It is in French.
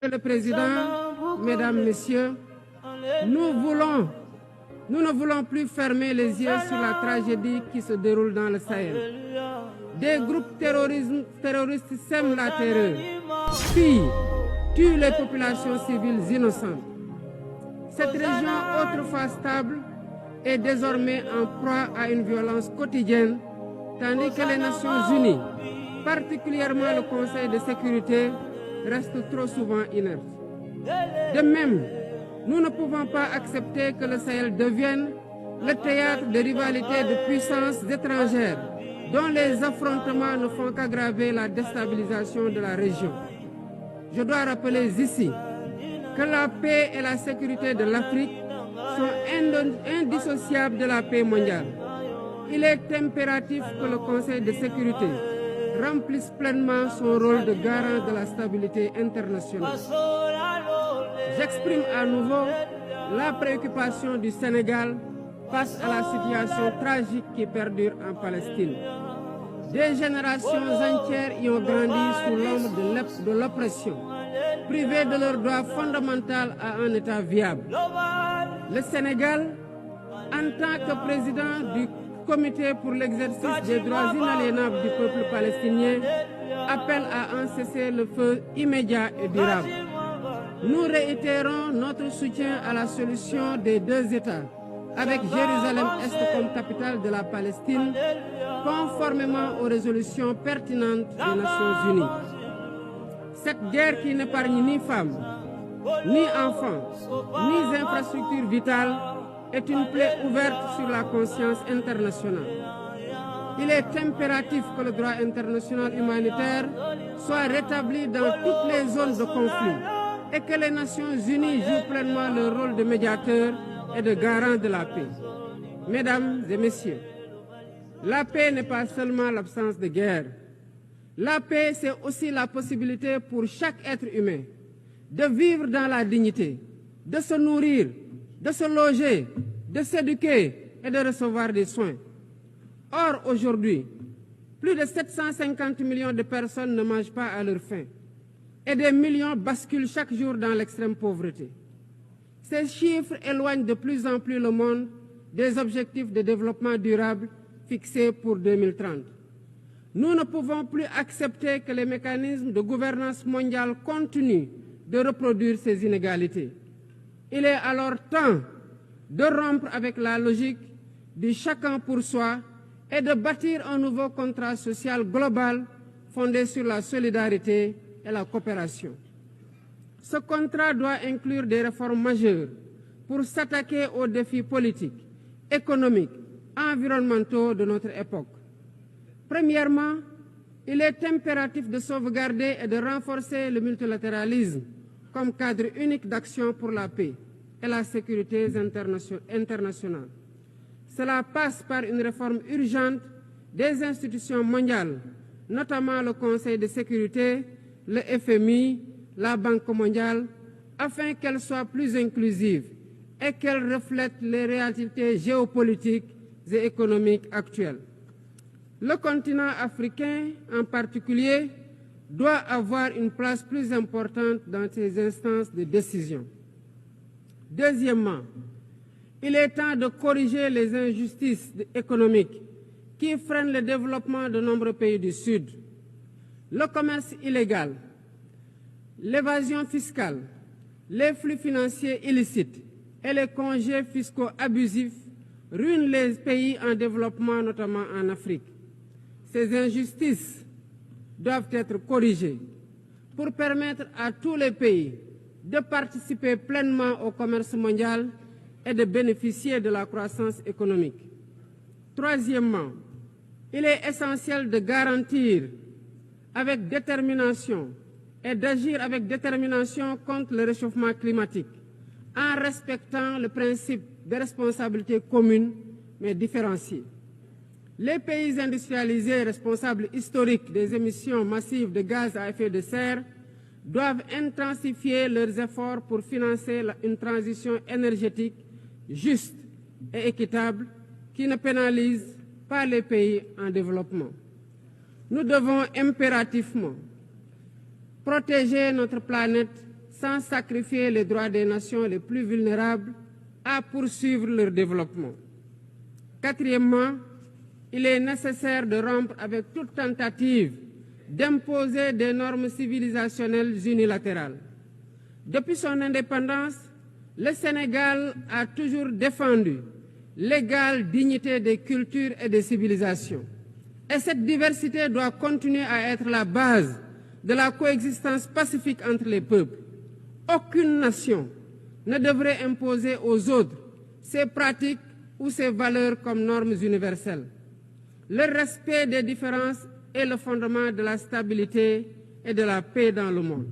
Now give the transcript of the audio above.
Monsieur le Président, Mesdames, Messieurs, nous ne voulons plus fermer les yeux sur la tragédie qui se déroule dans le Sahel. Des groupes terroristes sèment la terreur, pillent, tuent les populations civiles innocentes. Cette région, autrefois stable, est désormais en proie à une violence quotidienne, tandis que les Nations Unies, particulièrement le Conseil de sécurité, restent trop souvent inertes. De même, nous ne pouvons pas accepter que le Sahel devienne le théâtre de rivalités de puissances étrangères dont les affrontements ne font qu'aggraver la déstabilisation de la région. Je dois rappeler ici que la paix et la sécurité de l'Afrique sont indissociables de la paix mondiale. Il est impératif que le Conseil de sécurité remplisse pleinement son rôle de garant de la stabilité internationale. J'exprime à nouveau la préoccupation du Sénégal face à la situation tragique qui perdure en Palestine. Des générations entières y ont grandi sous l'ombre de l'oppression, privées de leur droit fondamental à un État viable. Le Sénégal, en tant que président du Comité pour l'exercice des droits inaliénables du peuple palestinien, appelle à un cessez-le-feu immédiat et durable. Nous réitérons notre soutien à la solution des deux États, avec Jérusalem-Est comme capitale de la Palestine, conformément aux résolutions pertinentes des Nations Unies. Cette guerre qui n'épargne ni femmes, ni enfants, ni infrastructures vitales est une plaie ouverte sur la conscience internationale. Il est impératif que le droit international humanitaire soit rétabli dans toutes les zones de conflit et que les Nations Unies jouent pleinement leur rôle de médiateur et de garant de la paix. Mesdames et Messieurs, la paix n'est pas seulement l'absence de guerre. La paix, c'est aussi la possibilité pour chaque être humain de vivre dans la dignité, de se nourrir, de se loger, de s'éduquer et de recevoir des soins. Or, aujourd'hui, plus de 750 millions de personnes ne mangent pas à leur faim et des millions basculent chaque jour dans l'extrême pauvreté. Ces chiffres éloignent de plus en plus le monde des objectifs de développement durable fixés pour 2030. Nous ne pouvons plus accepter que les mécanismes de gouvernance mondiale continuent de reproduire ces inégalités. Il est alors temps de rompre avec la logique du chacun pour soi et de bâtir un nouveau contrat social global fondé sur la solidarité et la coopération. Ce contrat doit inclure des réformes majeures pour s'attaquer aux défis politiques, économiques, environnementaux de notre époque. Premièrement, il est impératif de sauvegarder et de renforcer le multilatéralisme comme cadre unique d'action pour la paix et la sécurité internationale. Cela passe par une réforme urgente des institutions mondiales, notamment le Conseil de sécurité, le FMI, la Banque mondiale, afin qu'elles soient plus inclusives et qu'elles reflètent les réalités géopolitiques et économiques actuelles. Le continent africain, en particulier, doit avoir une place plus importante dans ces instances de décision. Deuxièmement, il est temps de corriger les injustices économiques qui freinent le développement de nombreux pays du Sud. Le commerce illégal, l'évasion fiscale, les flux financiers illicites et les congés fiscaux abusifs ruinent les pays en développement, notamment en Afrique. Ces injustices doivent être corrigées pour permettre à tous les pays de participer pleinement au commerce mondial et de bénéficier de la croissance économique. Troisièmement, il est essentiel de garantir avec détermination et d'agir avec détermination contre le réchauffement climatique en respectant le principe de responsabilité commune mais différenciée. Les pays industrialisés responsables historiques des émissions massives de gaz à effet de serre doivent intensifier leurs efforts pour financer une transition énergétique juste et équitable qui ne pénalise pas les pays en développement. Nous devons impérativement protéger notre planète sans sacrifier les droits des nations les plus vulnérables, à poursuivre leur développement. Quatrièmement, il est nécessaire de rompre avec toute tentative d'imposer des normes civilisationnelles unilatérales. Depuis son indépendance, le Sénégal a toujours défendu l'égale dignité des cultures et des civilisations. Et cette diversité doit continuer à être la base de la coexistence pacifique entre les peuples. Aucune nation ne devrait imposer aux autres ses pratiques ou ses valeurs comme normes universelles. Le respect des différences est le fondement de la stabilité et de la paix dans le monde.